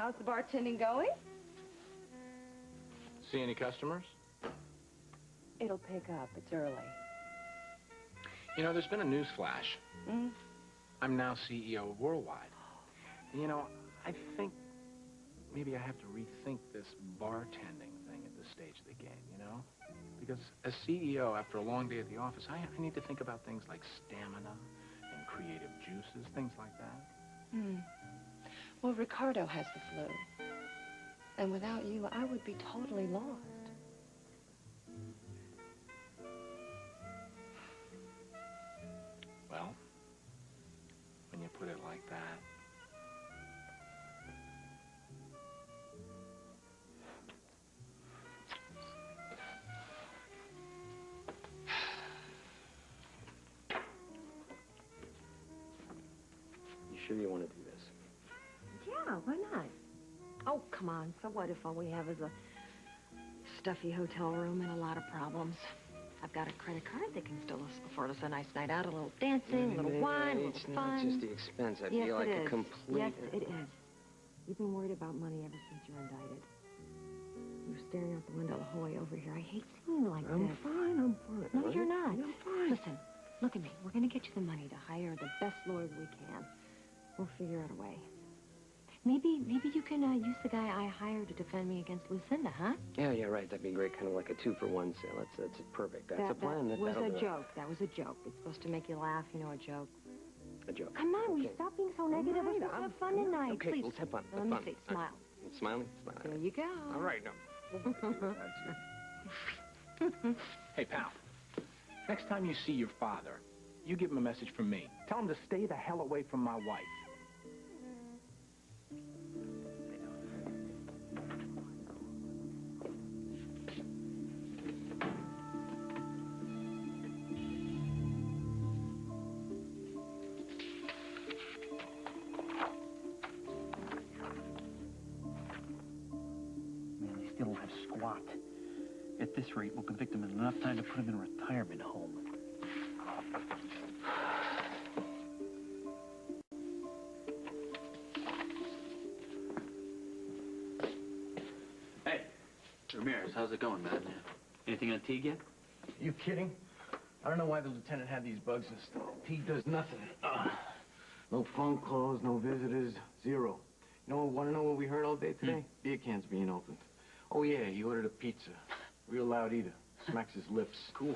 How's the bartending going? See any customers? It'll pick up. It's early. You know, there's been a news flash. Mm? I'm now CEO of Worldwide. And, you know, I think maybe I have to rethink this bartending thing at this stage of the game, you know? Because as CEO, after a long day at the office, I need to think about things like stamina and creative juices, things like that. Hmm. Well, Ricardo has the flu. And without you, I would be totally lost. Well, when you put it like that. You sure you want to do this? Yeah, why not? Oh, come on. So what if all we have is a stuffy hotel room and a lot of problems? I've got a credit card. They can still afford us a nice night out, a little dancing, a little wine, a little fun. It's not just the expense. I feel like a complete... Yes, it is. You've been worried about money ever since you were indicted. You were staring out the window the whole way over here. I hate seeing you like I'm this. fine. No, you're not. I'm fine. Listen, look at me. We're going to get you the money to hire the best lawyers we can. We'll figure out a way. Maybe you can use the guy I hired to defend me against Lucinda, huh? Yeah, right. That'd be great. Kind of like a 2-for-1 sale. That's perfect. That's a plan. That was a joke. That was a joke. It's supposed to make you laugh, you know, a joke. A joke. Come on, will you Okay. stop being so negative? We're supposed to have fun tonight. Okay, please. let's have fun. Let me see. Smile. Smiling? There you go. All right, no. Hey, pal. Next time you see your father, you give him a message from me. Tell him to stay the hell away from my wife. Still don't have squat. At this rate, we'll convict him in enough time to put him in a retirement home. Hey, Ramirez, how's it going, man? Anything on Teague yet? You kidding? I don't know why the lieutenant had these bugs installed. He does nothing. No phone calls, no visitors, zero. You know, want to know what we heard all day today? Beer cans being opened. Oh, yeah, he ordered a pizza. Real loud eater. Smacks his lips. Cool.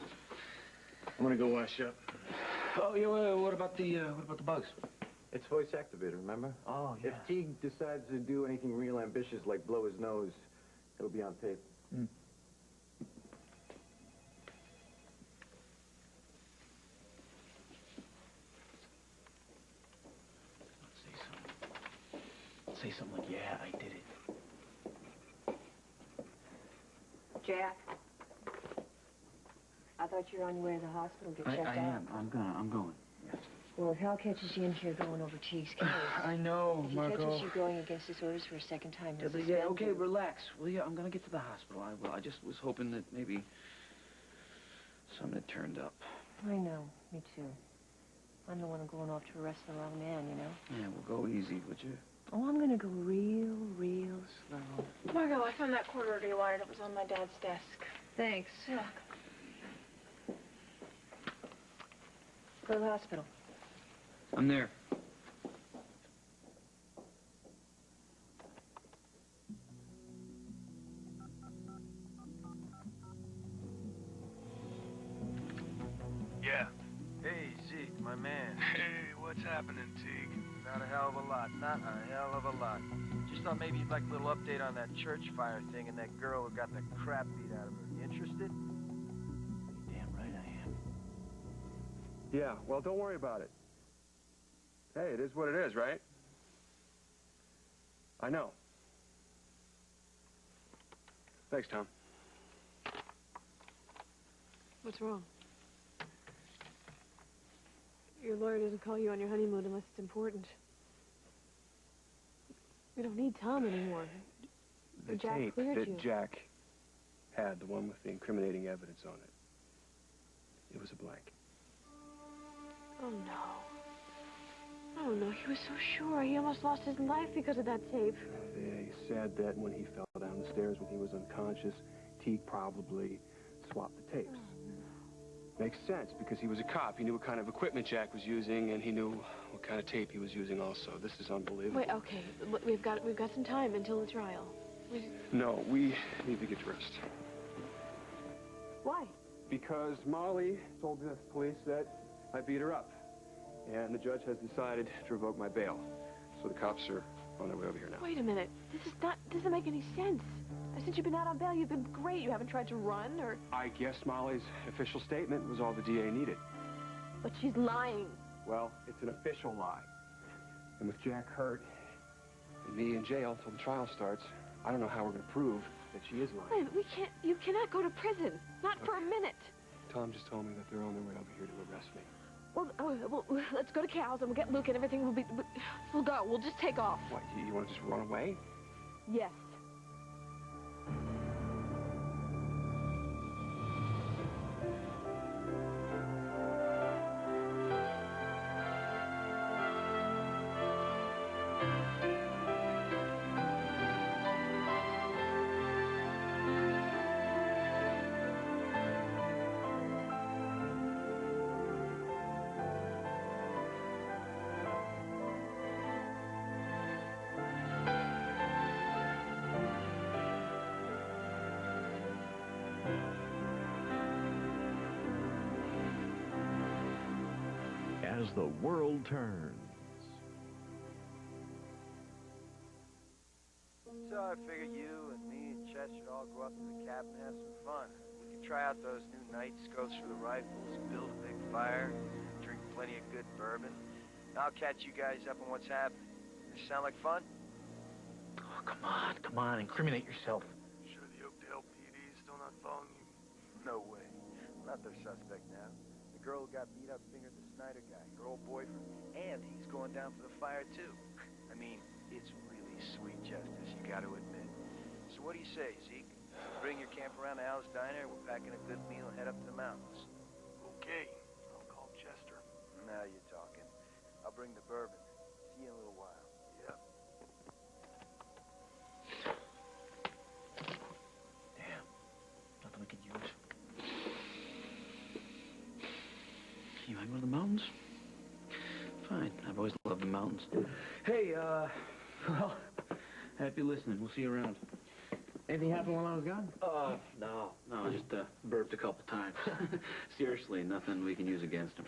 I'm gonna go wash up. Oh, yeah, what about the bugs? It's voice activated, remember? Oh, yeah. If Teague decides to do anything real ambitious like blow his nose, it'll be on tape. Say something like, yeah, I did it. Jack, I thought you were on your way to the hospital to get checked out. I am. I'm going. Yeah. Well, if Hal catches you in here going over Teague's case... I know, if he Marco. catches you going against his orders for a second time... Yeah, okay, relax. Will you? I'm going to get to the hospital. I will. I just was hoping that maybe something had turned up. I know. Me too. I'm the one going off to arrest the wrong man, you know? Yeah, well, go easy, would you? Oh, I'm going to go real slow. Margot, I found that court order you wanted. It was on my dad's desk. Thanks. Look. Go to the hospital. I'm there. Yeah. Hey, Zeke, my man. Hey, what's happening, Teague? Not a hell of a lot. Not a hell of a lot. Just thought maybe you'd like a little update on that church fire thing and that girl who got the crap beat out of her. You interested? Damn right I am. Yeah, well, don't worry about it. Hey, it is what it is, right? I know. Thanks, Tom. What's wrong? Your lawyer doesn't call you on your honeymoon unless it's important. We don't need Tom anymore. The Jack tape cleared that you. Jack had, the one with the incriminating evidence on it, it was a blank. Oh, no. Oh, no, he was so sure. He almost lost his life because of that tape. They said that when he fell down the stairs when he was unconscious, Teague probably swapped the tapes. Makes sense, because he was a cop. He knew what kind of equipment Jack was using, and he knew what kind of tape he was using also. This is unbelievable. Wait, okay. We've got some time until the trial. No, we need to get dressed. Why? Because Molly told the police that I beat her up. And the judge has decided to revoke my bail. So the cops are on their way over here now. Wait a minute. Doesn't make any sense. Since you've been out on bail, you've been great. You haven't tried to run, or... I guess Molly's official statement was all the DA needed. But she's lying. Well, it's an official lie. And with Jack hurt and me in jail till the trial starts, I don't know how we're going to prove that she is lying. Wait, you cannot go to prison. Not for a minute. Tom just told me that they're on their way over here to arrest me. Well, let's go to Cal's and we'll get Luke and everything will be... We'll go. We'll just take off. What, you want to just run away? Yes. As the world turns. So I figured you and me and Chet should all go up to the cabin and have some fun. We can try out those new night scopes for the rifles, build a big fire, drink plenty of good bourbon. And I'll catch you guys up on what's happening. This sound like fun? Oh, come on, incriminate yourself. Sure the Oakdale PD is still not following you? No way. I'm not their suspect now. The girl who got beat up fingered the Snyder guy, her old boyfriend. And he's going down for the fire, too. I mean, it's really sweet justice, you got to admit. So what do you say, Zeke? Bring your camp around to Al's Diner, we're packing a good meal and head up to the mountains. Okay. I'll call Chester. Now you're talking. I'll bring the bourbon. See you in a little while. Yep. Damn. Nothing we could use. You like one of the mountains? Fine. I've always loved the mountains. Hey, well, happy listening. We'll see you around. Anything happen while I was gone? No, I just burped a couple times. Seriously, nothing we can use against him.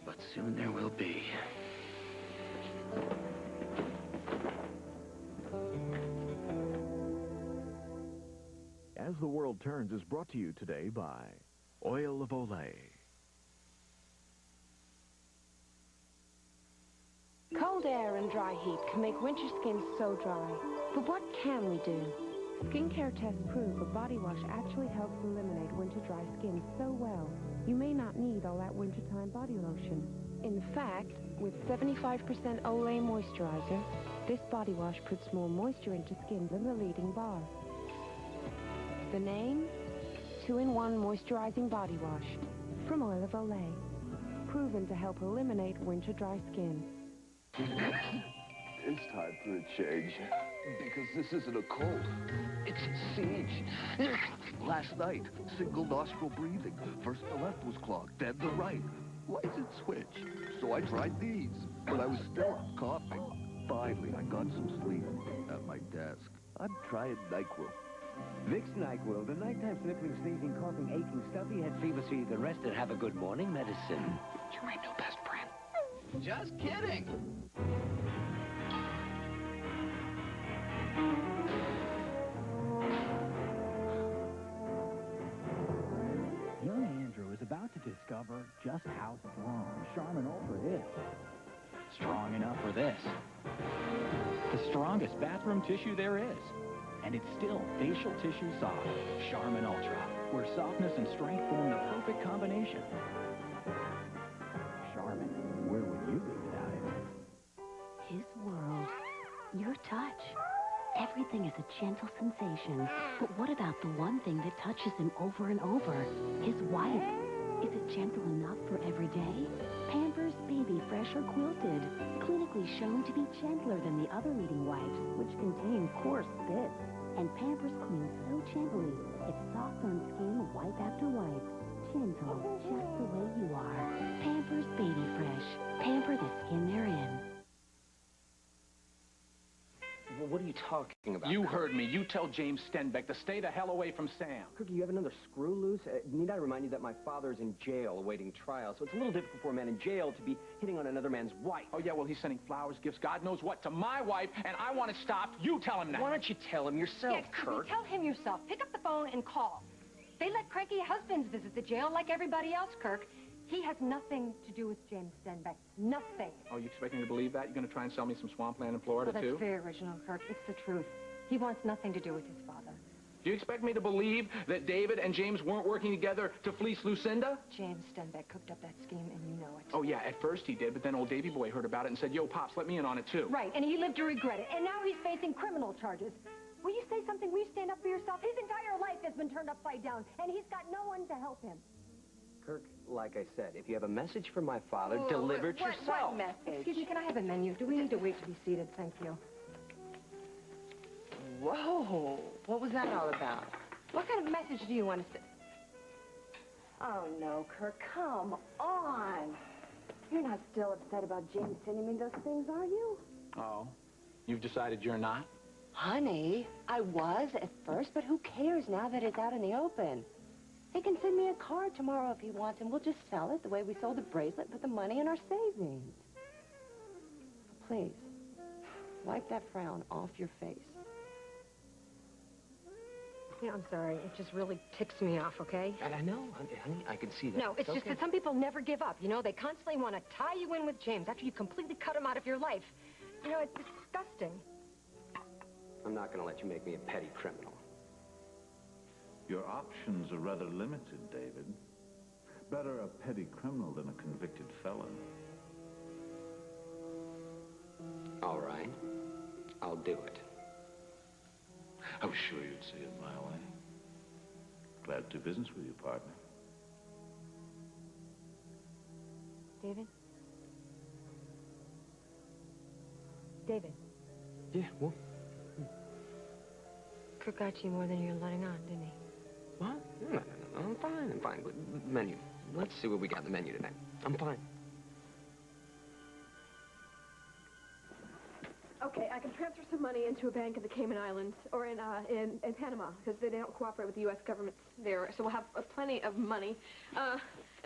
But soon there will be. As the World Turns is brought to you today by Oil of Olay. Cold air and dry heat can make winter skin so dry. But what can we do? Skincare tests prove a body wash actually helps eliminate winter dry skin so well, you may not need all that wintertime body lotion. In fact, with 75% Olay moisturizer, this body wash puts more moisture into skin than the leading bar. The name? 2-in-1 Moisturizing Body Wash from Oil of Olay. Proven to help eliminate winter dry skin. It's time for a change. Because this isn't a cold. It's a siege. Last night, single nostril breathing. First the left was clogged, then the right. Why does it switch? So I tried these, but I was still up coughing. Finally, I got some sleep at my desk. I'm trying NyQuil. Vicks NyQuil, the nighttime sniffling, sneezing, coughing, aching, stuffy head fever, so you can rest and have a good morning medicine. You're my new best friend. Just kidding. Young Andrew is about to discover just how strong Charmin Ultra is. Strong enough for this. The strongest bathroom tissue there is. And it's still facial tissue soft. Charmin Ultra, where softness and strength form the perfect combination. Charmin, where would you be without it? His world. Your touch. everything is a gentle sensation. But what about the one thing that touches him over and over? His wife. Is it gentle enough for every day? Pampers Baby Fresh or Quilted. Clinically shown to be gentler than the other leading wipes, which contain coarse bits. And Pampers cleans so gently, it's soft on skin wipe after wipe. Gentle, just the way you are. Pampers Baby Fresh. Pamper the skin they're in. Well, what are you talking about? You heard me. You tell James Stenbeck to stay the hell away from Sam. Cookie, you have another screw loose? Need I remind you that my father's in jail awaiting trial, so it's a little difficult for a man in jail to be hitting on another man's wife. Oh, yeah, well, he's sending flowers, gifts, God knows what, to my wife, and I want it stopped. You tell him that. Why don't you tell him yourself, Kirk? Tell him yourself. Pick up the phone and call. They let cranky husbands visit the jail like everybody else, Kirk. He has nothing to do with James Stenbeck. Nothing. Oh, you expect me to believe that? You're going to try and sell me some swampland in Florida, Well, too? that's very original, Kirk. It's the truth. He wants nothing to do with his father. Do you expect me to believe that David and James weren't working together to fleece Lucinda? James Stenbeck cooked up that scheme, and you know it. Oh, yeah, at first he did, but then old Davy Boy heard about it and said, yo, Pops, let me in on it, too. Right, and he lived to regret it. And now he's facing criminal charges. Will you say something? Will you stand up for yourself? His entire life has been turned upside down, and he's got no one to help him. Kirk, like I said, if you have a message from my father, deliver it yourself. What message? Excuse me, can I have a menu? Do we need to wait to be seated? Thank you. Whoa, what was that all about? What kind of message do you want to send? Oh, no, Kirk, come on. You're not still upset about James sending me those things, are you? Oh, you've decided you're not? Honey, I was at first, but who cares now that it's out in the open? He can send me a card tomorrow if he wants, and we'll just sell it the way we sold the bracelet and put the money in our savings. Please, wipe that frown off your face. Yeah, I'm sorry. It just really ticks me off, okay? And I know, honey, I can see that. No, it's just that some people never give up, you know? They constantly want to tie you in with James after you completely cut him out of your life. You know, it's disgusting. I'm not going to let you make me a petty criminal. Your options are rather limited, David. Better a petty criminal than a convicted felon. All right. I'll do it. I was sure you'd see it my way. Glad to do business with you, partner. David? David? Yeah, well? Kirk got you more than you're letting on, didn't he? What? No, I'm fine. Menu. Let's see what we got in the menu tonight. I'm fine. Okay, I can transfer some money into a bank in the Cayman Islands or in Panama because they don't cooperate with the U.S. government there. So we'll have plenty of money. And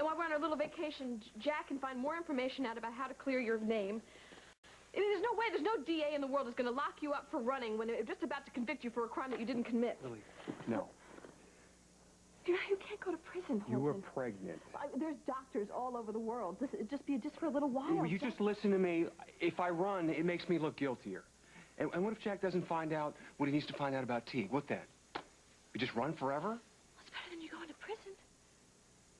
while we're on our little vacation, Jack can find more information out about how to clear your name. I mean, there's no DA in the world that's going to lock you up for running when they're just about to convict you for a crime that you didn't commit. Lily, no. You can't go to prison, Holden. You were pregnant. There's doctors all over the world. Just for a little while. Will you just listen to me? If I run, it makes me look guiltier. And what if Jack doesn't find out what he needs to find out about Teague? What then? We just run forever? It's better than you going to prison.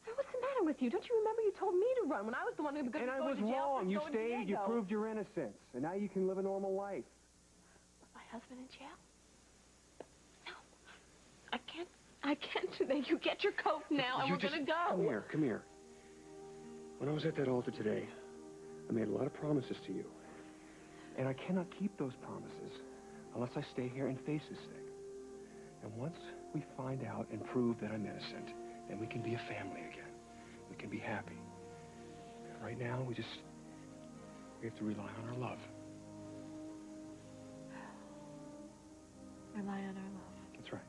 What's the matter with you? Don't you remember you told me to run when I was the one who was going to go to jail? And I was wrong. You for stayed, you proved your innocence. And now you can live a normal life. My husband in jail? No. I can't do that. You get your coat now and we're going to go. Come here. When I was at that altar today, I made a lot of promises to you. And I cannot keep those promises unless I stay here and face this thing. And once we find out and prove that I'm innocent, then we can be a family again. We can be happy. Right now, we have to rely on our love. Rely on our love. That's right.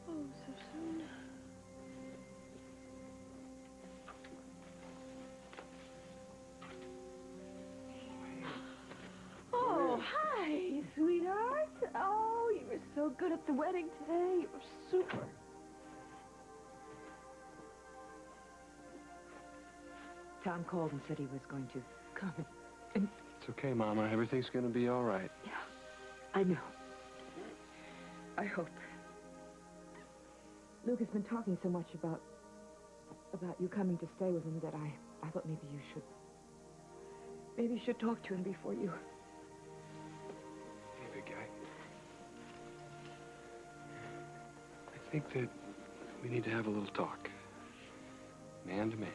Oh, so soon. Oh, hi, sweetheart. Oh, you were so good at the wedding today. You were super. Tom called and said he was going to come. It's okay, Mama. Everything's going to be all right. Yeah, I know. I hope. Luke has been talking so much about about you coming to stay with him that I thought maybe you should talk to him before you... Hey, big guy. I think that we need to have a little talk. Man to man.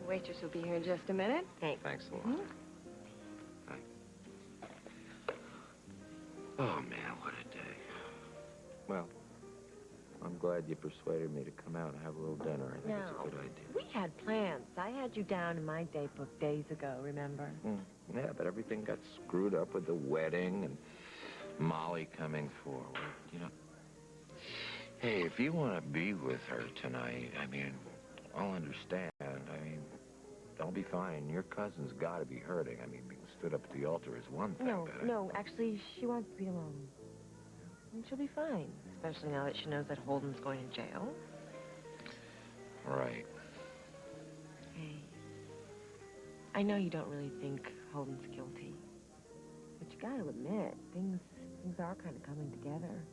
The waitress will be here in just a minute. Thanks. Thanks a lot. Thanks. Oh, man, what a day. Well, I'm glad you persuaded me to come out and have a little dinner. I think it's a good idea. We had plans. I had you down in my date book days ago, remember? Yeah, but everything got screwed up with the wedding and Molly coming forward, you know. Hey, if you want to be with her tonight, I mean, I'll understand. I mean, I'll be fine. Your cousin's got to be hurting. I mean, being stood up at the altar is one thing, but... No, actually, she wants to be alone. And she'll be fine, especially now that she knows that Holden's going to jail. Right. Hey, I know you don't really think Holden's guilty, but you got to admit, things are kind of coming together.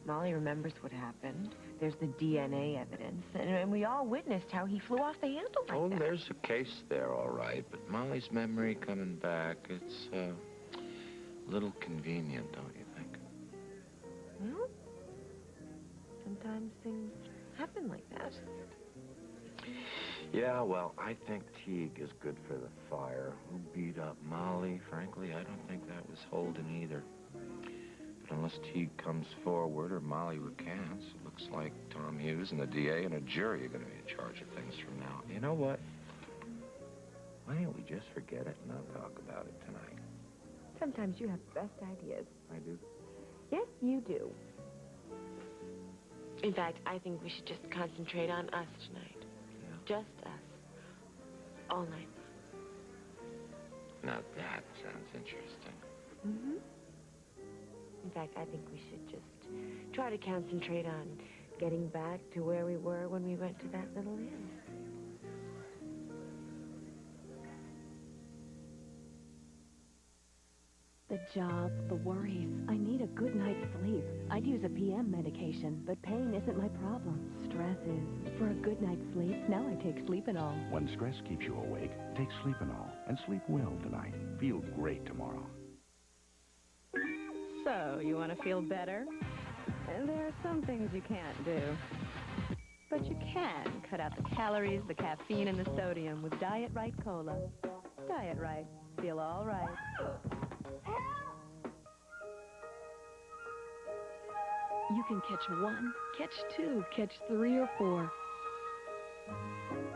Molly remembers what happened. There's the DNA evidence, and we all witnessed how he flew off the handle like that. There's a case there, all right, but Molly's memory coming back, it's a little convenient, don't you think? Well, sometimes things happen like that. Yeah, well, I think Teague is good for the fire. Who beat up Molly? Frankly, I don't think that was Holden either. But unless Teague comes forward or Molly recants, it looks like Tom Hughes and the DA and a jury are going to be in charge of things from now. You know what? Why don't we just forget it and not talk about it tonight? Sometimes you have the best ideas. I do? Yes, you do. In fact, I think we should just concentrate on us tonight. Yeah. Just us. All night. Now that sounds interesting. Mm-hmm. In fact, I think we should just try to concentrate on getting back to where we were when we went to that little inn. The job, the worries. I need a good night's sleep. I'd use a PM medication, but pain isn't my problem. Stress is. For a good night's sleep, now I take Sleepinol. When stress keeps you awake, take Sleepinol and sleep well tonight. Feel great tomorrow. So, you want to feel better? There are some things you can't do. But you can cut out the calories, the caffeine, and the sodium with Diet Right Cola. Diet Right. Feel all right. You can catch 1, catch 2, catch 3 or 4.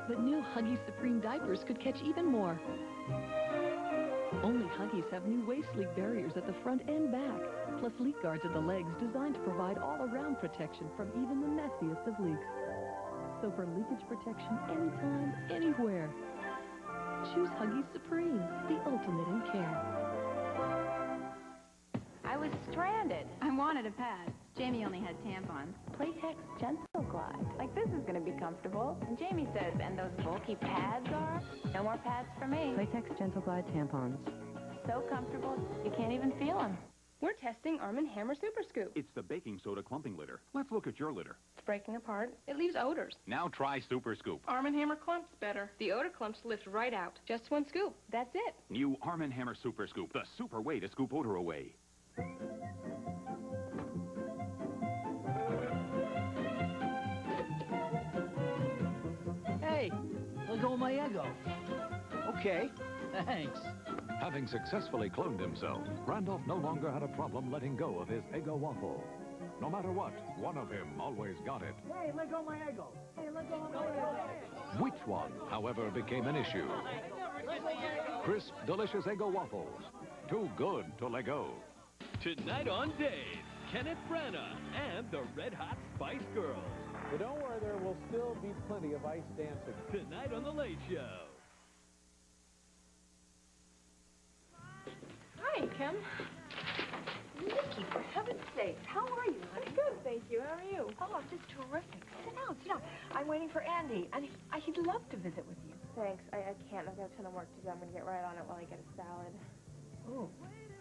But new Huggies Supreme diapers could catch even more. Only Huggies have new waist leak barriers at the front and back, plus leak guards at the legs designed to provide all-around protection from even the messiest of leaks. So for leakage protection anytime, anywhere, choose Huggies Supreme, the ultimate in care. I was stranded. I wanted a pad. Jamie only had tampons. Playtex Gentle Glide. Like, this is going to be comfortable. And Jamie says, and those bulky pads are? No more pads for me. Playtex Gentle Glide tampons. So comfortable, you can't even feel them. We're testing Arm & Hammer Super Scoop. It's the baking soda clumping litter. Let's look at your litter. It's breaking apart. It leaves odors. Now try Super Scoop. Arm & Hammer clumps better. The odor clumps lift right out. Just one scoop. That's it. New Arm & Hammer Super Scoop. The super way to scoop odor away. Hey, let go of my ego. Okay, thanks. Having successfully cloned himself, Randolph no longer had a problem letting go of his Eggo waffle. No matter what, one of him always got it. Hey, let go of my ego. Hey, let go of my ego. Which one, however, became an issue? Crisp, delicious Eggo waffles. Too good to let go. Tonight on Dave, Kenneth Branagh and the Red Hot Spice Girls. But don't worry, there will still be plenty of ice dancing. Tonight on The Late Show. Hi, Kim. Nikki, for heaven's sakes, how are you, honey? I'm good, thank you. How are you? Oh, just terrific. Sit down, sit down. I'm waiting for Andy, and he'd love to visit with you. thanks. I can't. I've got a ton of work to do. I'm going to get right on it while I get a salad. Oh,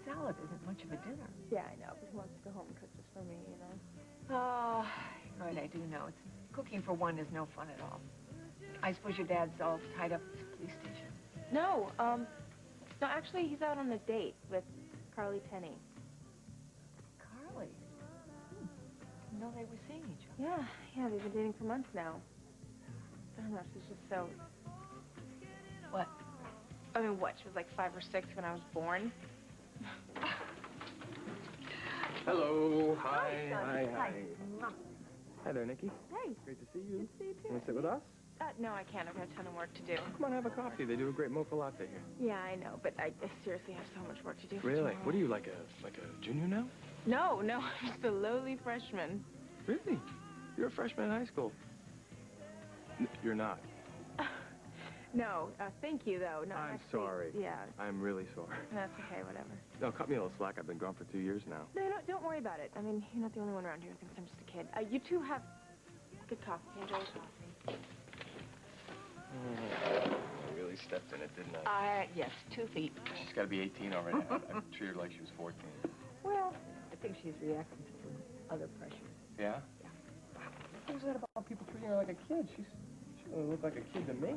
salad isn't much of a dinner. Yeah, I know, but he wants to go home and cook just for me, you know? Oh, right, I do know. Cooking for one is no fun at all. I suppose your dad's all tied up at the police station. No, no, actually, he's out on a date with Carly Tenney. Carly? Didn't know they were seeing each other. Yeah, they've been dating for months now. I don't know, she's just so... What? I mean, what? She was like 5 or 6 when I was born. Hello. Hi. Hi. Hi there, Nikki. Hey. Great to see you. Good to see you, too. Want to sit with us? No, I can't. I've got a ton of work to do. Come on, have a coffee. They do a great mocha latte here. Yeah, I know, but I seriously have so much work to do. Really? What are you, like a junior now? No, I'm just a lowly freshman. Really? You're a freshman in high school. You're not. No, thank you, though. No, I'm actually, sorry. Yeah. I'm really sorry. That's okay, whatever. No, cut me a little slack. I've been gone for 2 years now. No, don't worry about it. I mean, you're not the only one around here who thinks I'm just a kid. You two have good coffee. Enjoy coffee. I really stepped in it, didn't I? Yes, 2 feet. She's got to be 18 already. I treated her like she was 14. Well, I think she's reacting to some other pressures. Yeah? What was that about people treating her like a kid? She doesn't look like a kid to me.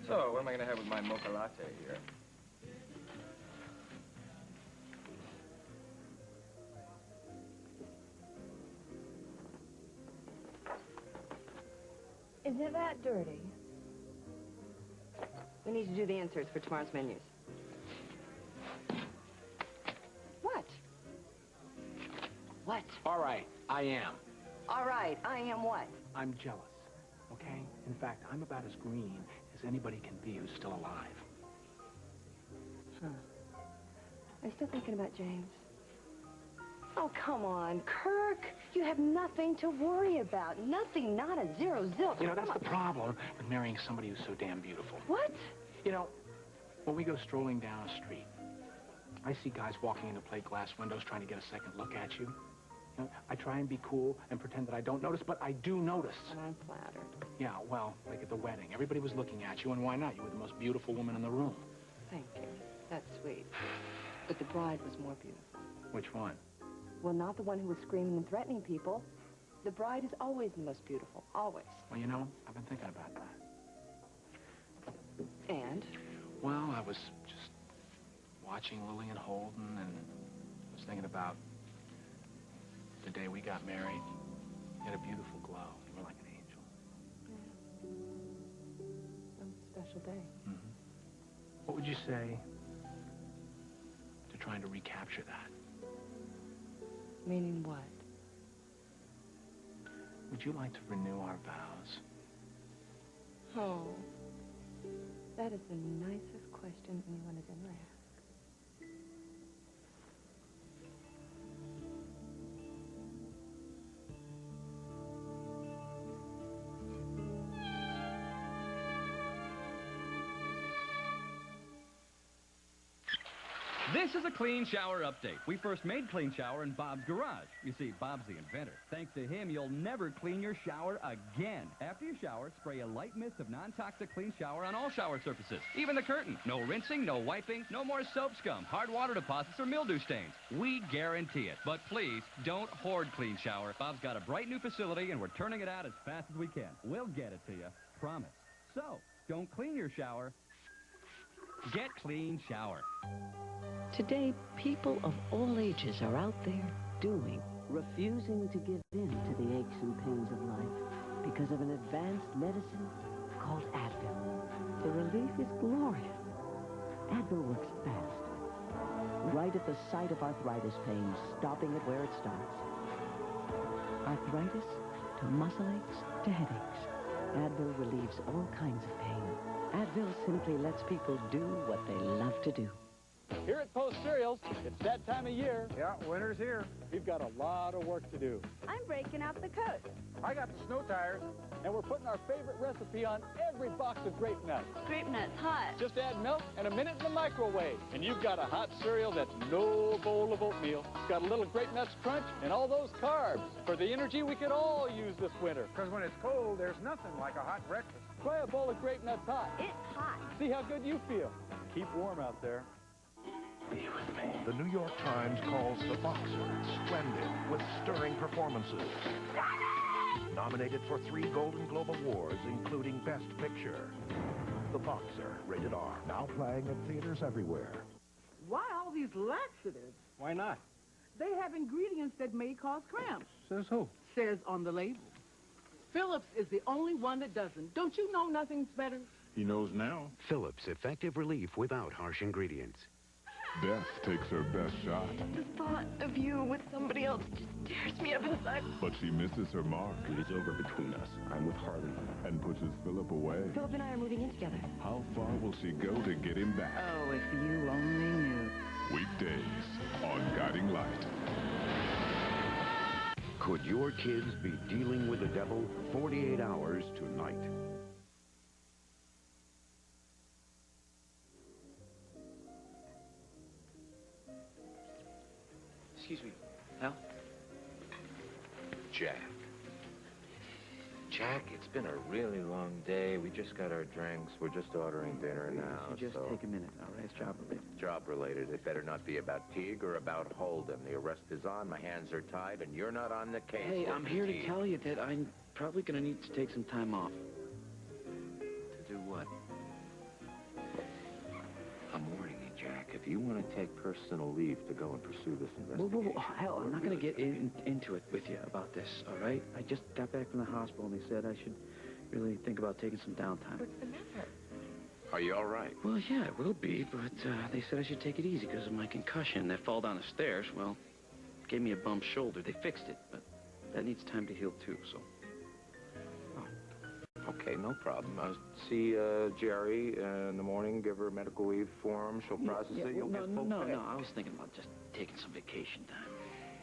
So, what am I going to have with my mocha latte here? Is it that dirty? We need to do the inserts for tomorrow's menus. What? What? All right, I am. All right, I am what? I'm jealous, okay? In fact, I'm about as green as anybody can be who's still alive. I'm still thinking about James. Oh, come on, Kirk. You have nothing to worry about. Nothing, not a zero, zilch. You know, that's the problem with marrying somebody who's so damn beautiful. What? You know, when we go strolling down a street, I see guys walking into plate glass windows trying to get a second look at you. You know, I try and be cool and pretend that I don't notice, but I do notice. And I'm flattered. Yeah, well, like at the wedding. Everybody was looking at you, and why not? You were the most beautiful woman in the room. Thank you. That's sweet. But the bride was more beautiful. Which one? Well, not the one who was screaming and threatening people. The bride is always the most beautiful. Always. Well, you know, I've been thinking about that. And? Well, I was just watching Lillian Holden, and was thinking about the day we got married. You had a beautiful glow. You were like an angel. Yeah. It was a special day. Mm-hmm. What would you say to trying to recapture that? Meaning what? Would you like to renew our vows? Oh, that is the nicest question anyone has ever asked. This is a Clean Shower update. We first made Clean Shower in Bob's garage. You see, Bob's the inventor. Thanks to him, you'll never clean your shower again. After you shower, spray a light mist of non-toxic Clean Shower on all shower surfaces, even the curtain. No rinsing, no wiping, no more soap scum, hard water deposits, or mildew stains. We guarantee it. But please, don't hoard Clean Shower. Bob's got a bright new facility, and we're turning it out as fast as we can. We'll get it to you. Promise. So, don't clean your shower. Get Clean Shower. Today, people of all ages are out there doing, refusing to give in to the aches and pains of life because of an advanced medicine called Advil. The relief is glorious. Advil works fast, right at the site of arthritis pain, stopping it where it starts. Arthritis to muscle aches to headaches. Advil relieves all kinds of pain. Advil simply lets people do what they love to do. Here at Post Cereals, it's that time of year. Yeah, winter's here. We've got a lot of work to do. I'm breaking out the coat. I got the snow tires, and we're putting our favorite recipe on every box of grape nuts. Grape nuts, hot. Just add milk and a minute in the microwave, and you've got a hot cereal that's no bowl of oatmeal. It's got a little grape nuts crunch and all those carbs for the energy we could all use this winter. Because when it's cold, there's nothing like a hot breakfast. Try a bowl of grape nuts hot. It's hot. See how good you feel. Keep warm out there. Be with me. The New York Times calls The Boxer splendid with stirring performances. Nominated for 3 Golden Globe Awards, including Best Picture. The Boxer, rated R. Now playing at theaters everywhere. Why all these laxatives? Why not? They have ingredients that may cause cramps. Says who? Says on the label. Phillips is the only one that doesn't. Don't you know nothing's better? He knows now. Phillips Effective Relief without harsh ingredients. Death takes her best shot. The thought of you with somebody else just tears me up inside. But she misses her mark. It is over between us. I'm with Harley. And pushes Philip away. Philip and I are moving in together. How far will she go to get him back? Oh, if you only knew. Weekdays on Guiding Light. Could your kids be dealing with the devil 48 hours tonight? Excuse me, Al? Jack. Jack, it's been a really long day. We just got our drinks. We're just ordering dinner now, Just take a minute, all right? It's job related. Job related. It better not be about Teague or about Holden. The arrest is on, my hands are tied, and you're not on the case. Hey, I'm here to Teague. tell you that I'm probably going to need to take some time off. To do what? I'm warning you, Jack. If you want to take personal leave to go and pursue this investigation... Whoa. Hell, I'm not going to get into it with you about this, all right? I just got back from the hospital, and they said I should really think about taking some downtime. What's the matter? Are you all right? Well, yeah, it will be, but they said I should take it easy because of my concussion. That fall down the stairs, well, gave me a bum shoulder. They fixed it, but that needs time to heal, too, so... Okay, no problem. I'll see Jerry in the morning, give her a medical leave form. She'll process it. You'll get full pay. No, I was thinking about just taking some vacation time.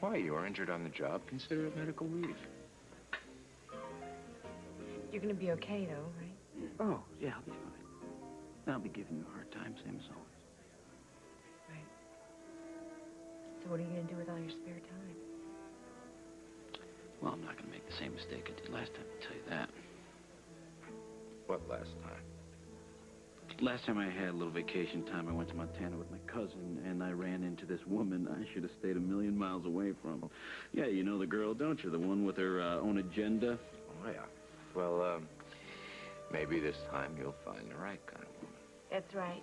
Why? You were injured on the job. Consider it medical leave. You're going to be okay, though, right? Oh, yeah, I'll be fine. I'll be giving you a hard time, same as always. Right. So what are you going to do with all your spare time? Well, I'm not going to make the same mistake I did last time, I'll tell you that. What last time? Last time I had a little vacation time, I went to Montana with my cousin, and I ran into this woman I should have stayed a million miles away from. Yeah, you know the girl, don't you? The one with her own agenda. Oh, yeah. Well, maybe this time you'll find the right kind of woman. That's right.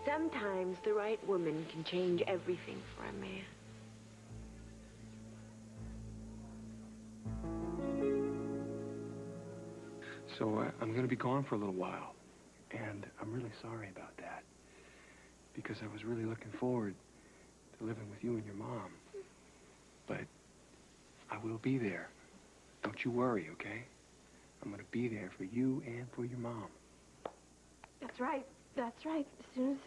Sometimes the right woman can change everything for a man. So I'm going to be gone for a little while, and I'm really sorry about that, because I was really looking forward to living with you and your mom. But I will be there. Don't you worry, okay? I'm going to be there for you and for your mom. That's right. That's right. As soon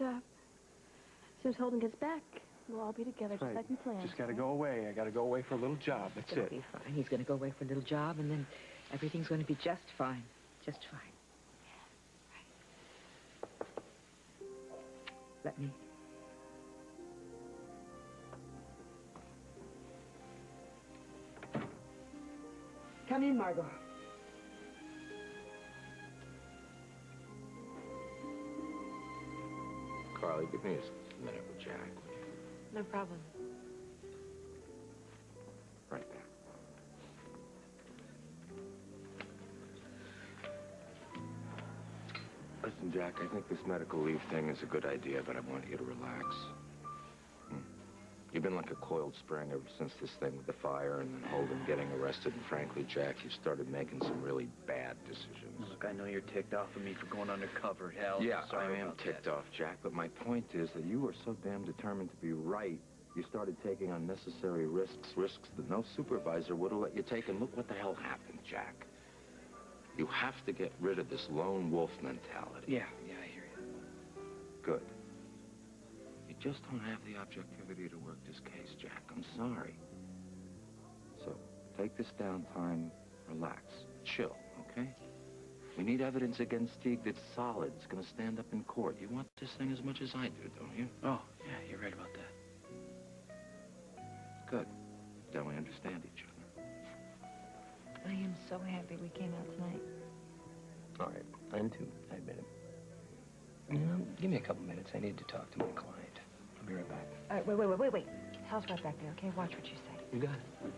as Holden gets back, we'll all be together, just like we planned. Just got to go away. I got to go away for a little job. That's It'll it. be fine. He's going to go away for a little job, and then everything's going to be just fine. Just fine. Let me. Come in, Margot. Carly, give me a minute with Jack. No problem. Right there. Listen, Jack, I think this medical leave thing is a good idea, but I want you to relax. You've been like a coiled spring ever since this thing with the fire and then Holden getting arrested. And frankly, Jack, you started making some really bad decisions. Look, I know you're ticked off at me for going undercover, hell. Yeah, sorry I am about ticked that. off, Jack, but my point is that you were so damn determined to be right, you started taking unnecessary risks that no supervisor would have let you take, and look what the hell happened, Jack. You have to get rid of this lone wolf mentality. Yeah, I hear you. Good. You just don't have the objectivity to work this case, Jack. I'm sorry. So, take this downtime, Relax. Chill, okay? We need evidence against Teague that's solid. It's going to stand up in court. You want this thing as much as I do, don't you? Oh, yeah, you're right about that. Good. Then we understand each other. I am so happy we came out tonight. All right, I am too. I admit it. Give me a couple minutes. I need to talk to my client. I'll be right back. All right, wait. Hal's right back there, okay? Watch what you say. You got it.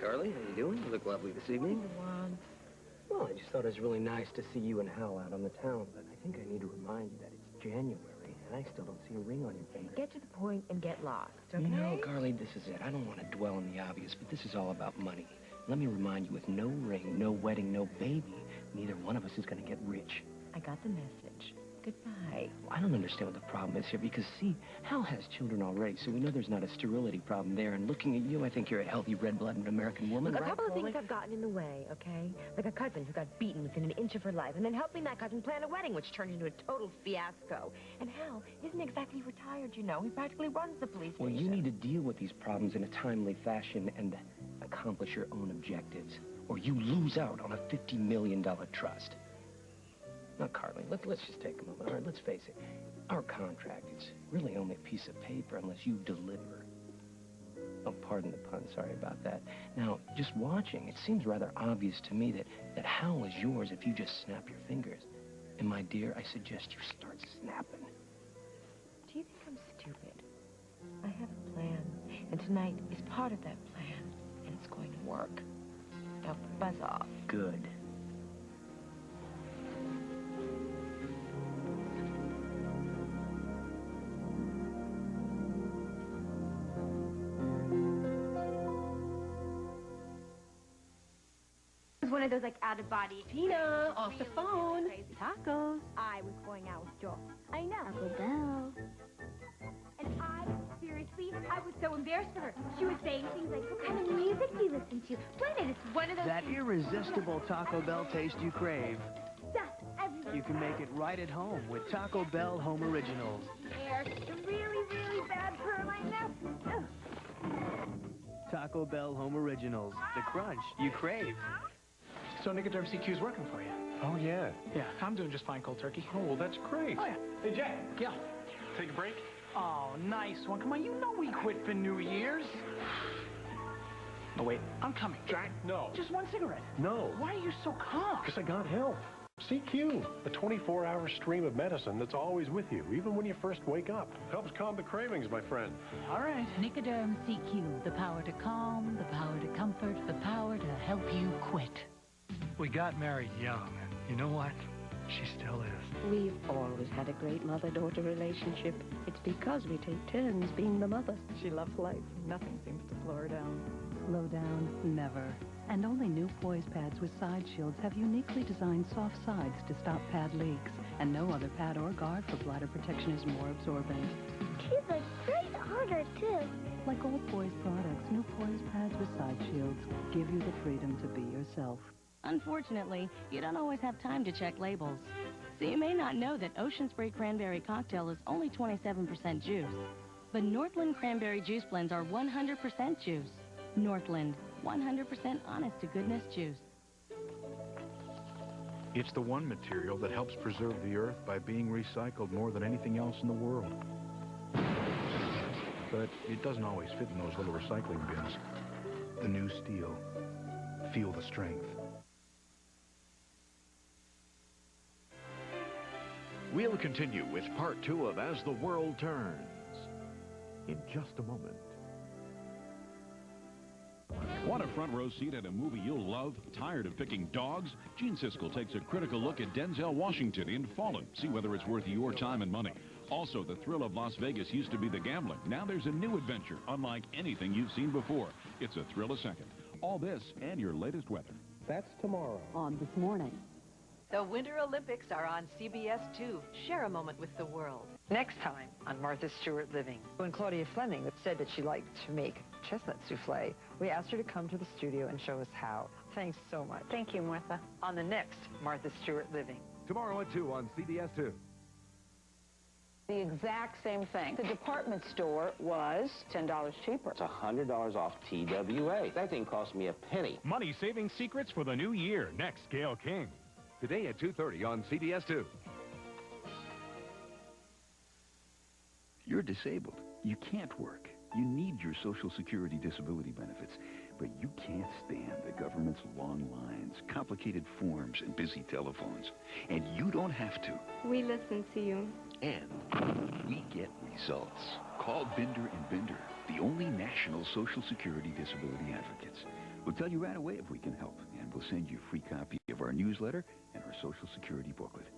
Carly, how you doing? You look lovely this evening. Well, I just thought it was really nice to see you and Hal out on the town, but I think I need to remind you that it's January, and I still don't see a ring on your finger. Get to the point and get lost, okay? No, Carly, this is it. I don't want to dwell on the obvious, but this is all about money. Let me remind you, with no ring, no wedding, no baby, neither one of us is going to get rich. I got the message. Goodbye. Well, I don't understand what the problem is here, because, see, Hal has children already, so we know there's not a sterility problem there. And looking at you, I think you're a healthy, red-blooded American woman, Look, right, a couple of Carly? things have gotten in the way, okay? Like a cousin who got beaten within an inch of her life, and then helping that cousin plan a wedding, which turned into a total fiasco. And Hal isn't exactly retired, you know. He practically runs the police Well, station. you need to deal with these problems in a timely fashion and accomplish your own objectives, or you lose out on a $50 million trust. Now, Carly, let's just take a moment. All right, let's face it. Our contract is really only a piece of paper unless you deliver. Oh, pardon the pun. Sorry about that. Now, just watching, it seems rather obvious to me that Hal is yours if you just snap your fingers. And, my dear, I suggest you start snapping. Do you think I'm stupid? I have a plan, and tonight is part of that plan, and it's going to work. Now, buzz off. Good. One of those, like, out-of-body... Tina, off the phone. Tacos. I was going out with Joel. I know. Taco Bell. And I was so embarrassed for her. She was saying things like, what kind of music do you listen to? When it's one of those... That irresistible Taco Bell taste you crave. Stuff everywhere. You can make it right at home with Taco Bell Home Originals. Hair, really, really bad perm, I know. Ugh. Taco Bell Home Originals. The crunch you crave. So Nicoderm CQ's working for you. Oh, yeah. Yeah, I'm doing just fine, cold turkey. Oh, well, that's great. Oh, yeah. Hey, Jack. Yeah. Take a break? Oh, nice one. Come on, you know we quit for New Year's. Oh, wait, I'm coming. Jack, no. Just one cigarette. No. Why are you so calm? Because I got help. CQ, a 24-hour stream of medicine that's always with you, even when you first wake up. Helps calm the cravings, my friend. All right. Nicoderm CQ, the power to calm, the power to comfort, the power to help you quit. We got married young, and you know what? She still is. We've always had a great mother-daughter relationship. It's because we take turns being the mother. She loves life. Nothing seems to slow her down. Slow down, never. And only new Poise pads with side shields have uniquely designed soft sides to stop pad leaks. And no other pad or guard for bladder protection is more absorbent. She's a great hugger, too. Like all Poise products, new Poise pads with side shields give you the freedom to be yourself. Unfortunately, you don't always have time to check labels. So you may not know that Ocean Spray Cranberry Cocktail is only 27% juice. But Northland Cranberry Juice Blends are 100% juice. Northland, 100% honest-to-goodness juice. It's the one material that helps preserve the Earth by being recycled more than anything else in the world. But it doesn't always fit in those little recycling bins. The new steel. Feel the strength. We'll continue with part 2 of As the World Turns in just a moment. Want a front row seat at a movie you'll love? Tired of picking dogs? Gene Siskel takes a critical look at Denzel Washington in Fallen. See whether it's worth your time and money. Also, the thrill of Las Vegas used to be the gambling. Now there's a new adventure, unlike anything you've seen before. It's a thrill a second. All this and your latest weather. That's tomorrow. On This Morning. The Winter Olympics are on CBS 2. Share a moment with the world. Next time on Martha Stewart Living. When Claudia Fleming said that she liked to make chestnut souffle, we asked her to come to the studio and show us how. Thanks so much. Thank you, Martha. On the next Martha Stewart Living. Tomorrow at 2 on CBS 2. The exact same thing. The department store was $10 cheaper. It's $100 off TWA. That thing cost me a penny. Money-saving secrets for the new year. Next, Gail King. Today at 2:30 on CBS 2. You're disabled. You can't work. You need your Social Security disability benefits. But you can't stand the government's long lines, complicated forms, and busy telephones. And you don't have to. We listen to you. And we get results. Call Binder and Binder, the only national Social Security disability advocates. We'll tell you right away if we can help, and we'll send you a free copy of our newsletter and our Social Security booklet.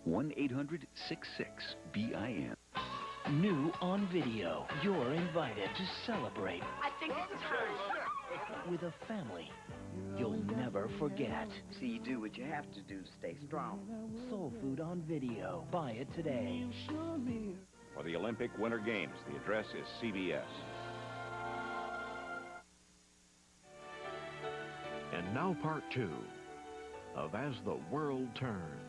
1-800-66-BIN. New on video. You're invited to celebrate I think it's time. with a family you'll never forget. So you do what you have to do to stay strong. Soul Food on video. Buy it today. For the Olympic Winter Games, the address is CBS. And now part 2 of As the World Turns.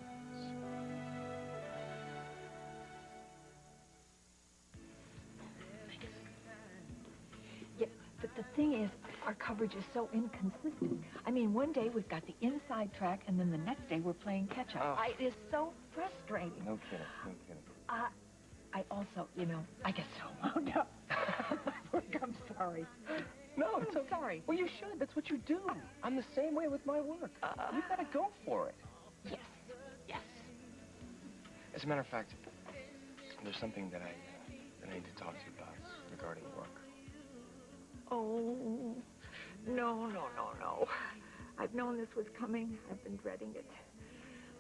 Yeah, but the thing is, our coverage is so inconsistent. I mean, one day we've got the inside track, and then the next day we're playing catch-up. Oh. It is so frustrating. No kidding, no kidding. I also, I get so wound up. I'm sorry. No, it's I'm sorry. Well, you should. That's what you do. I'm the same way with my work. You gotta go for it. Yes. As a matter of fact, there's something that I need to talk to you about regarding work. Oh, no. I've known this was coming. I've been dreading it.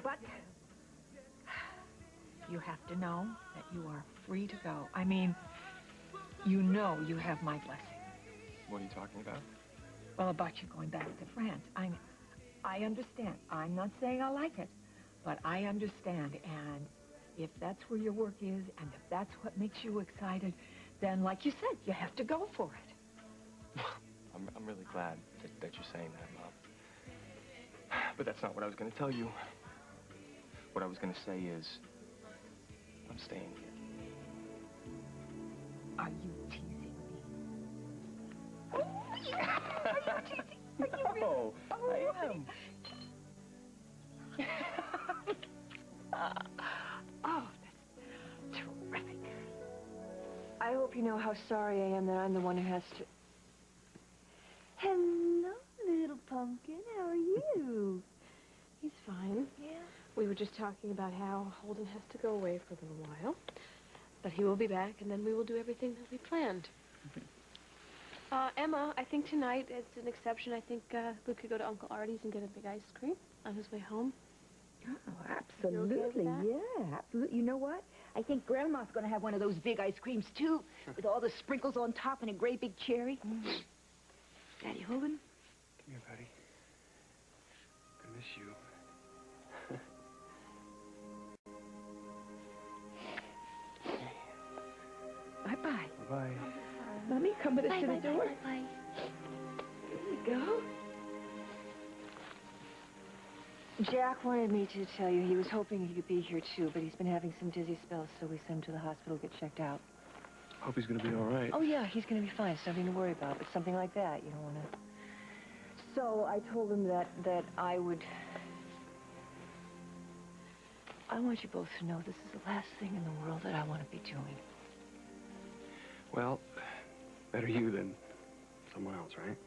But you have to know that you are free to go. I mean, you know you have my blessing. What are you talking about? Well, about you going back to France. I understand. I'm not saying I like it, but I understand. And if that's where your work is, and if that's what makes you excited, then, like you said, you have to go for it. I'm really glad that you're saying that, Mom. But that's not what I was going to tell you. What I was going to say is, I'm staying here. Are you teasing me? Are you no, I am. Oh, that's terrific. I hope you know how sorry I am that I'm the one who has to... Hello, little pumpkin. How are you? He's fine. Yeah. We were just talking about how Holden has to go away for a little while. But he will be back, and then we will do everything that we planned. Emma, I think tonight, as an exception, I think Luke could go to Uncle Artie's and get a big ice cream on his way home. Oh, absolutely, yeah, absolutely. You know what? I think Grandma's going to have one of those big ice creams, too, with all the sprinkles on top and a great big cherry. Daddy Holden? Come here, buddy. I miss you. Bye-bye. Bye. Mommy, come with us to the door. Bye. Here you go. Jack wanted me to tell you he was hoping he could be here, too, but he's been having some dizzy spells, so we sent him to the hospital to get checked out. Hope he's gonna be all right. Oh, yeah, he's going to be fine. It's nothing to worry about, but something like that, you don't want to... So I told him that I would... I want you both to know this is the last thing in the world that I want to be doing. Well, better you than someone else, right?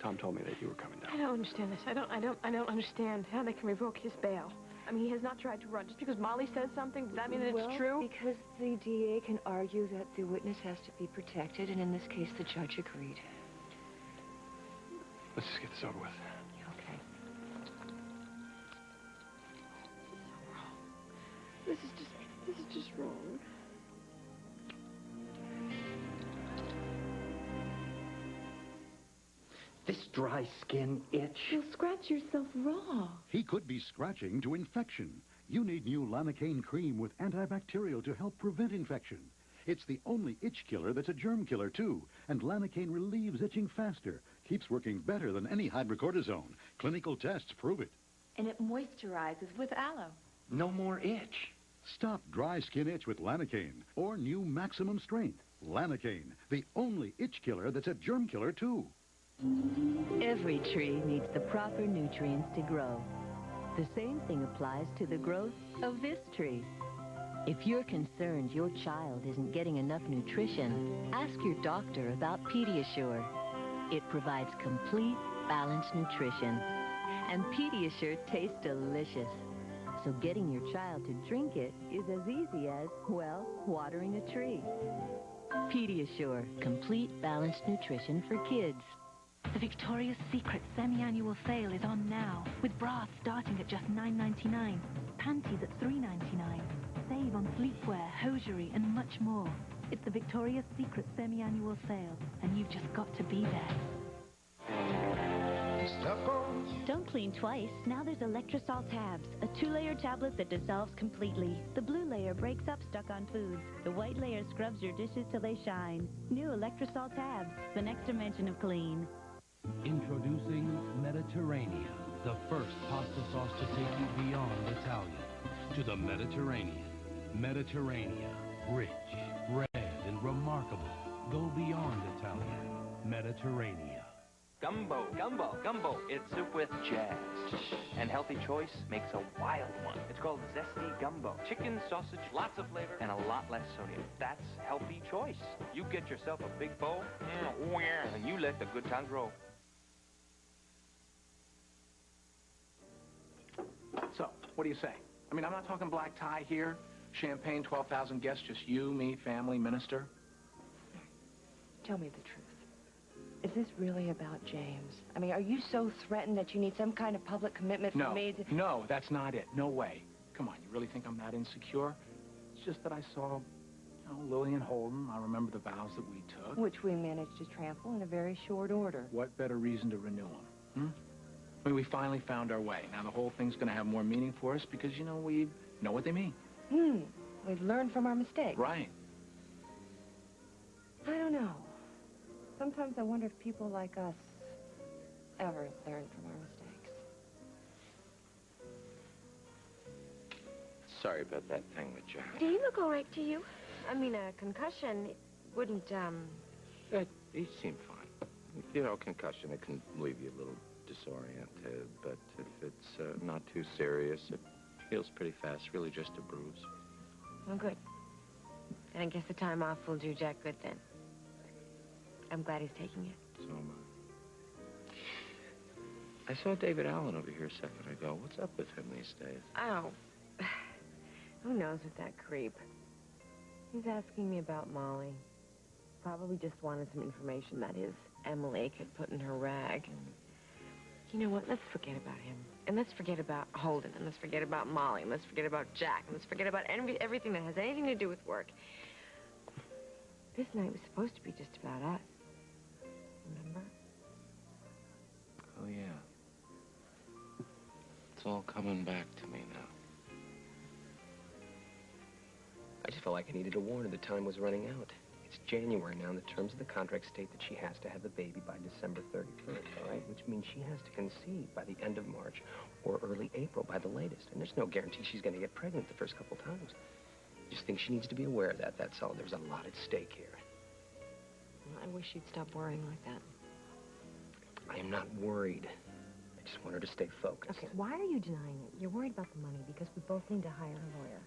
Tom told me that you were coming down. I don't understand this. I don't understand how they can revoke his bail. I mean, he has not tried to run. Just because Molly says something, does that mean that it's true? Because the DA can argue that the witness has to be protected, and in this case, the judge agreed. Let's just get this over with. Okay. This is just wrong. This dry skin itch. You'll scratch yourself raw. He could be scratching to infection. You need new Lanacaine cream with antibacterial to help prevent infection. It's the only itch killer that's a germ killer, too. And Lanacaine relieves itching faster. Keeps working better than any hydrocortisone. Clinical tests prove it. And it moisturizes with aloe. No more itch. Stop dry skin itch with Lanacane or new Maximum Strength. Lanacane, the only itch killer that's a germ killer, too. Every tree needs the proper nutrients to grow. The same thing applies to the growth of this tree. If you're concerned your child isn't getting enough nutrition, ask your doctor about Pediasure. It provides complete, balanced nutrition. And Pediasure tastes delicious. So getting your child to drink it is as easy as, well, watering a tree. Pediasure, complete, balanced nutrition for kids. The Victoria's Secret semi-annual sale is on now, with bras starting at just $9.99, panties at $3.99. Save on sleepwear, hosiery, and much more. It's the Victoria's Secret semi-annual sale, and you've just got to be there. Don't clean twice. Now there's Electrosol Tabs, a 2-layer tablet that dissolves completely. The blue layer breaks up stuck-on foods. The white layer scrubs your dishes till they shine. New Electrosol Tabs, the next dimension of clean. Introducing Mediterranean, the first pasta sauce to take you beyond Italian to the Mediterranean. Mediterranean, rich, red, and remarkable. Go beyond Italian. Mediterranean. Gumbo, gumbo, gumbo. It's soup with jazz. And Healthy Choice makes a wild one. It's called Zesty Gumbo. Chicken, sausage, lots of flavor, and a lot less sodium. That's Healthy Choice. You get yourself a big bowl, and you let the good times roll. So, what do you say? I mean, I'm not talking black tie here. Champagne, 12,000 guests, just you, me, family, minister. Tell me the truth. Is this really about James? I mean, are you so threatened that you need some kind of public commitment from me to... No, that's not it. No way. Come on, you really think I'm that insecure? It's just that I saw, Lily and Holden. I remember the vows that we took. Which we managed to trample in a very short order. What better reason to renew them, I mean, we finally found our way. Now, the whole thing's going to have more meaning for us because, we know what they mean. We've learned from our mistakes. Right. I don't know. Sometimes I wonder if people like us ever learn from our mistakes. Sorry about that thing with Jack. Do you look all right to you? I mean, a concussion wouldn't, He seemed fine. Concussion, it can leave you a little disoriented, but if it's not too serious, it heals pretty fast. Really just a bruise. Well, good. And I guess the time off will do Jack good then. I'm glad he's taking it. So am I. I saw David Allen over here a second ago. What's up with him these days? Oh. Who knows with that creep? He's asking me about Molly. Probably just wanted some information that his Emily could put in her rag. You know what? Let's forget about him. And let's forget about Holden. And let's forget about Molly. And let's forget about Jack. And let's forget about everything that has anything to do with work. This night was supposed to be just about us. Remember? Oh, yeah. It's all coming back to me now. I just felt like I needed to warn her the time was running out. It's January now, and the terms of the contract state that she has to have the baby by December 31st, all right? Which means she has to conceive by the end of March or early April by the latest. And there's no guarantee she's going to get pregnant the first couple times. I just think she needs to be aware of that, that's all. There's a lot at stake here. Well, I wish you'd stop worrying like that. I am not worried. I just want her to stay focused. Okay, why are you denying it? You're worried about the money because we both need to hire a lawyer.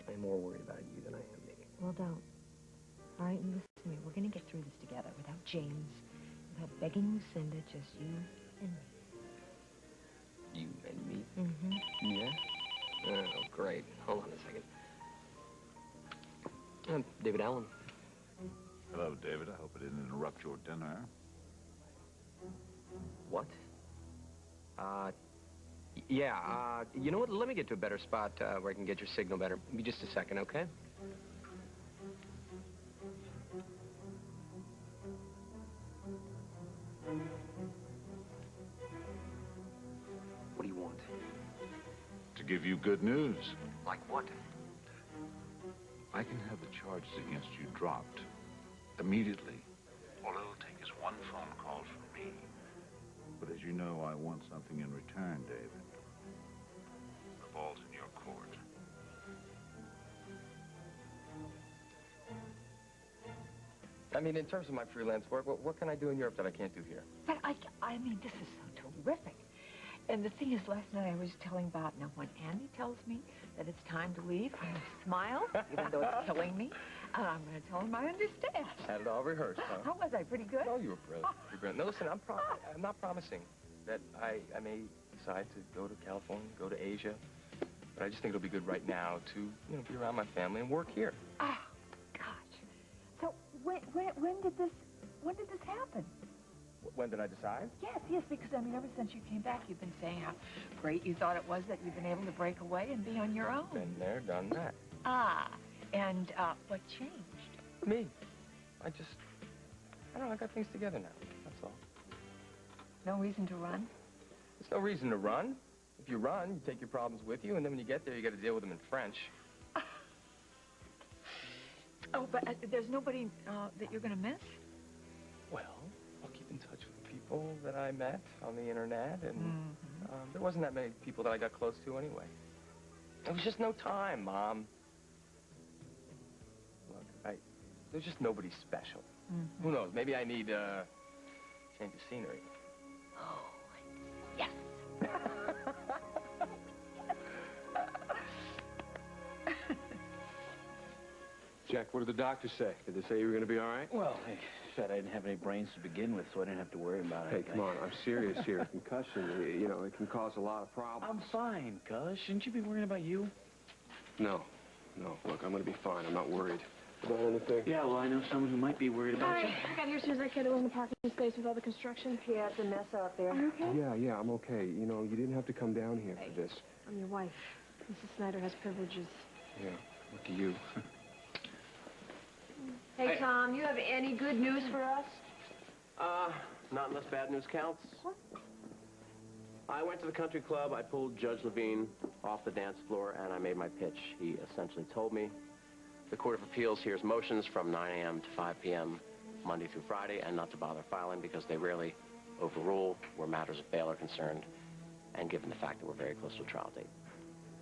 I'm more worried about you than I am me. Well, don't. All right, and listen to me. We're going to get through this together without James, without begging Lucinda, just you and me. You and me? Mm-hmm. Yeah? Oh, great. Hold on a second. David Allen. Hello, David. I hope I didn't interrupt your dinner. What? Yeah, you know what? Let me get to a better spot where I can get your signal better. Give me just a second, okay? What do you want? To give you good news. Like what? I can have the charges against you dropped immediately. All it'll take is one phone call from me. But as you know, I want something in return, David. The ball's in your court. I mean, in terms of my freelance work, what can I do in Europe that I can't do here? But I mean, this is so terrific. And the thing is, last night I was telling Bob, now when Andy tells me that it's time to leave, I'm going to smile, even though it's killing me, and I'm going to tell him I understand. Had it all rehearsed, huh? How was I? Pretty good? Oh, you were brilliant. You're brilliant. No, listen, I'm not promising that I may decide to go to California, go to Asia, but I just think it'll be good right now to, you know, be around my family and work here. Oh, gosh. So when did this happen? When did I decide? Yes, because, I mean, ever since you came back, you've been saying how great you thought it was that you've been able to break away and be on your own. Been there, done that. And what changed? Me. I don't know, I got things together now, that's all. No reason to run? There's no reason to run. If you run, you take your problems with you, and then when you get there, you got to deal with them in French. Oh, but there's nobody that you're going to miss? Well, I'll keep in touch with people that I met on the internet, and there wasn't that many people that I got close to anyway. There was just no time, Mom. Look, there's just nobody special. Who knows? Maybe I need change of scenery. Oh, yes. Jack, what did the doctor say? Did they say you were going to be all right? Well, they said I didn't have any brains to begin with, so I didn't have to worry about it. Hey, come on. I'm serious here. Concussion, you know, it can cause a lot of problems. I'm fine, cuz. Shouldn't you be worrying about you? No. Look, I'm going to be fine. I'm not worried. About anything? Yeah, well, I know someone who might be worried about you. I got here as soon as I could. It was in the parking space with all the construction. Yeah, it's a mess out there. Are you okay? Yeah, I'm okay. You know, you didn't have to come down here for this. I'm your wife. Mrs. Snyder has privileges. Yeah, lucky you. Hey, Tom, you have any good news for us? Not unless bad news counts. What? I went to the country club, I pulled Judge Levine off the dance floor, and I made my pitch. He essentially told me the Court of Appeals hears motions from 9 a.m. to 5 p.m. Monday through Friday, and not to bother filing because they rarely overrule where matters of bail are concerned, and given the fact that we're very close to a trial date.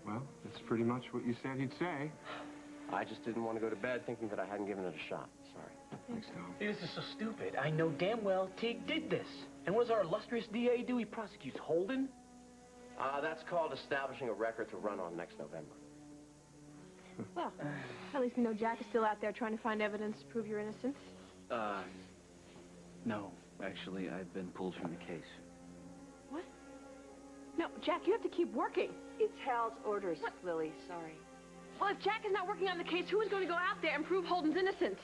Well, that's pretty much what you said he'd say. I just didn't want to go to bed thinking that I hadn't given it a shot. Sorry. Thanks, Tom. See, this is so stupid. I know damn well Teague did this. And what does our illustrious DA do? He prosecutes Holden? That's called establishing a record to run on next November. Well, at least we know Jack is still out there trying to find evidence to prove your innocence. No. Actually, I've been pulled from the case. What? No, Jack, you have to keep working. It's Hal's orders, Lily. Sorry. Well, if Jack is not working on the case, who is going to go out there and prove Holden's innocence?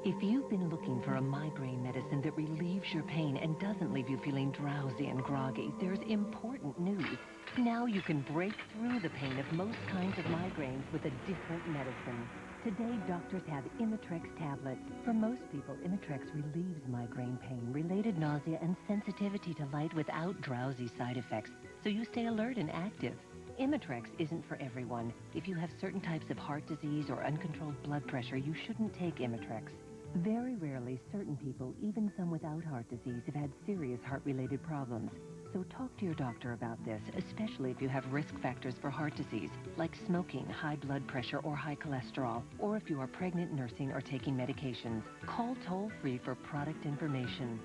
If you've been looking for a migraine medicine that relieves your pain and doesn't leave you feeling drowsy and groggy, there's important news. Now you can break through the pain of most kinds of migraines with a different medicine. Today, doctors have Imitrex tablets. For most people, Imitrex relieves migraine pain, related nausea, and sensitivity to light without drowsy side effects, so you stay alert and active. Imitrex isn't for everyone. If you have certain types of heart disease or uncontrolled blood pressure, you shouldn't take Imitrex. Very rarely, certain people, even some without heart disease, have had serious heart-related problems. So talk to your doctor about this, especially if you have risk factors for heart disease, like smoking, high blood pressure, or high cholesterol, or if you are pregnant, nursing, or taking medications. Call toll-free for product information.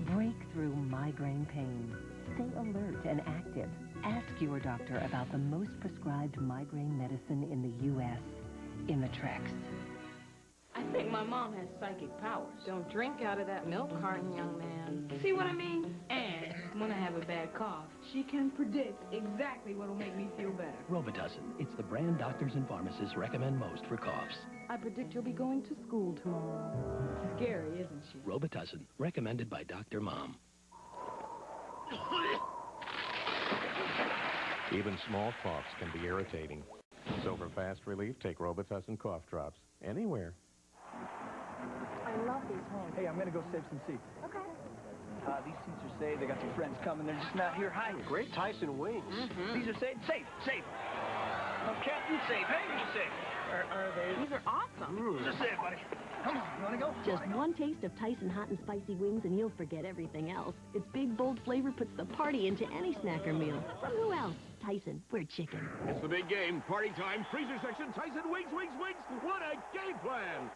Break through migraine pain. Stay alert and active. Ask your doctor about the most prescribed migraine medicine in the U.S., Imitrex. I think my mom has psychic powers. Don't drink out of that milk carton, young man. See what I mean? And when I have a bad cough, she can predict exactly what will make me feel better. Robitussin. It's the brand doctors and pharmacists recommend most for coughs. I predict you'll be going to school tomorrow. Scary, isn't she? Robitussin. Recommended by Dr. Mom. Even small coughs can be irritating. So for fast relief, take Robitussin cough drops. Anywhere. I love these homes. Hey, I'm gonna go save some seats. Okay. These seats are saved. They got some friends coming. They're just not here hiding. Great Tyson wings. These are saved. Safe. Oh, Captain, safe. Hey, you safe. Are they? These are awesome. Just safe, buddy. Come on, you wanna go? Just one taste of Tyson hot and spicy wings and you'll forget everything else. Its big, bold flavor puts the party into any snacker meal. From who else? Tyson, we're chicken. It's the big game. Party time. Freezer section. Tyson wings, wings, wings. What a game plan!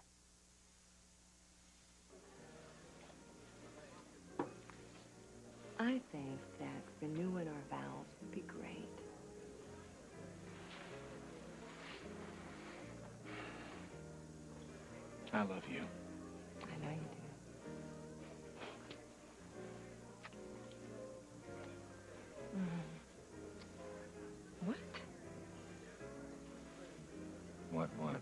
I think that renewing our vows would be great. I love you. I know you do. What? What?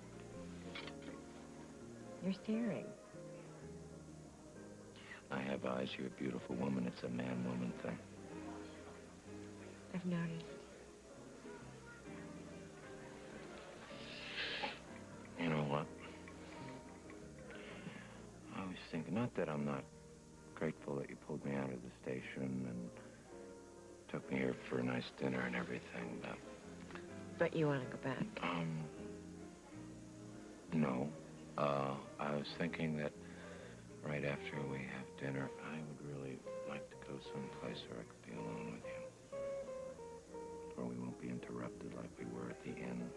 You're staring. I have eyes. You're a beautiful woman. It's a man-woman thing. I've noticed. You know what? I was thinking, not that I'm not grateful that you pulled me out of the station and took me here for a nice dinner and everything, But you want to go back? No. I was thinking that right after we have dinner, I would really like to go someplace where I could be alone with you. Where we won't be interrupted like we were at the inn.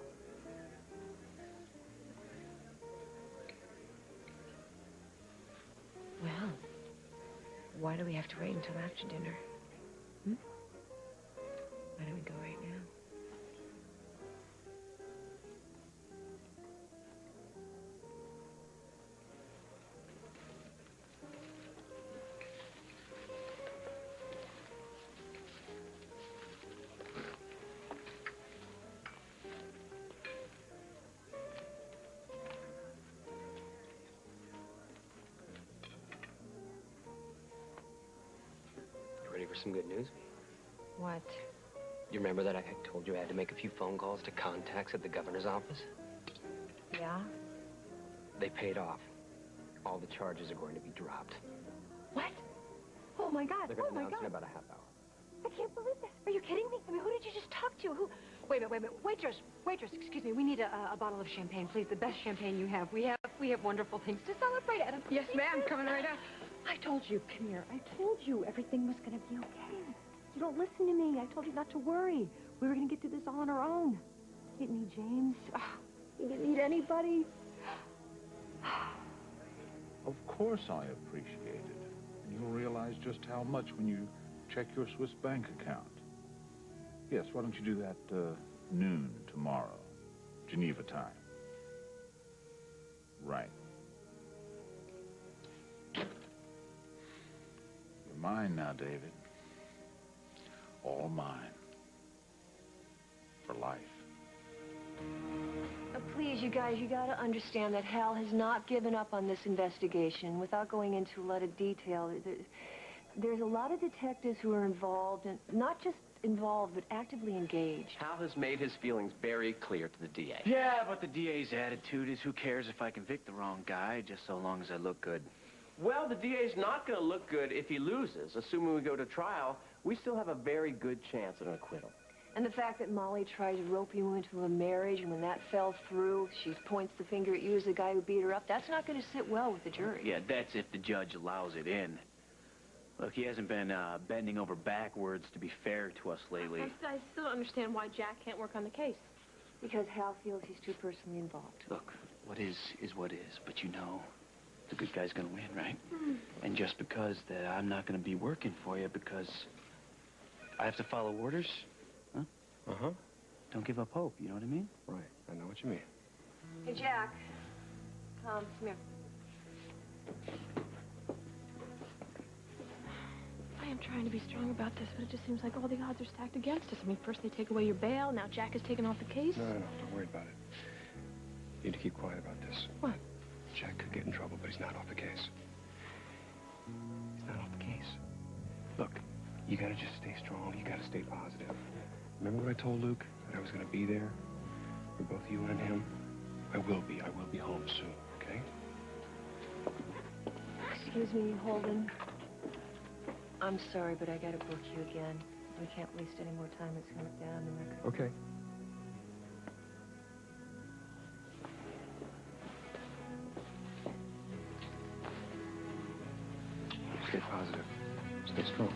Well, why do we have to wait until after dinner? Why don't we go right now? Ready for some good news? What? You remember that I told you I had to make a few phone calls to contacts at the governor's office? Yeah? They paid off. All the charges are going to be dropped. What? Oh, my God. They're going Oh, to my announce God. in about a half hour. I can't believe this. Are you kidding me? I mean, who did you just talk to? Who? Wait a minute. Waitress, excuse me. We need a bottle of champagne, please. The best champagne you have. We have wonderful things to celebrate, Adam. Yes, ma'am. Coming right up. I told you, come here. I told you everything was going to be okay. You don't listen to me. I told you not to worry. We were going to get through this all on our own. You didn't need James. You didn't need anybody. Of course I appreciate it. You'll realize just how much when you check your Swiss bank account. Yes, why don't you do that noon tomorrow, Geneva time? Right. You're mine now, David. All mine. For life. Please, you guys, you got to understand that Hal has not given up on this investigation. Without going into a lot of detail, there's a lot of detectives who are involved, and not just involved, but actively engaged. Hal has made his feelings very clear to the DA. Yeah, but the DA's attitude is, who cares if I convict the wrong guy, just so long as I look good. Well, the DA's not going to look good if he loses. Assuming we go to trial, we still have a very good chance at an acquittal. And the fact that Molly tried to rope you into a marriage, and when that fell through, she points the finger at you as the guy who beat her up, that's not going to sit well with the jury. Yeah, that's if the judge allows it in. Look, he hasn't been bending over backwards to be fair to us lately. I still don't understand why Jack can't work on the case. Because Hal feels he's too personally involved. Look, what is what is, but you know, the good guy's gonna win, right? And just because that I'm not gonna be working for you because I have to follow orders, huh? Uh-huh. Don't give up hope, you know what I mean? Right, I know what you mean. Hey, Jack. Come here. I am trying to be strong about this, but it just seems like all the odds are stacked against us. I mean, first they take away your bail, now Jack has taken off the case. No, don't worry about it. You need to keep quiet about this. What? Jack could get in trouble, but he's not off the case. He's not off the case. Look, you gotta just stay strong. You gotta stay positive. Remember what I told Luke? That I was gonna be there for both you and him? I will be. I will be home soon, okay? Excuse me, Holden. I'm sorry, but I got to book you again. We can't waste any more time. It's going to look bad on the record. Okay. Stay positive. Stay strong.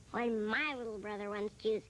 Why, my little brother wants juice.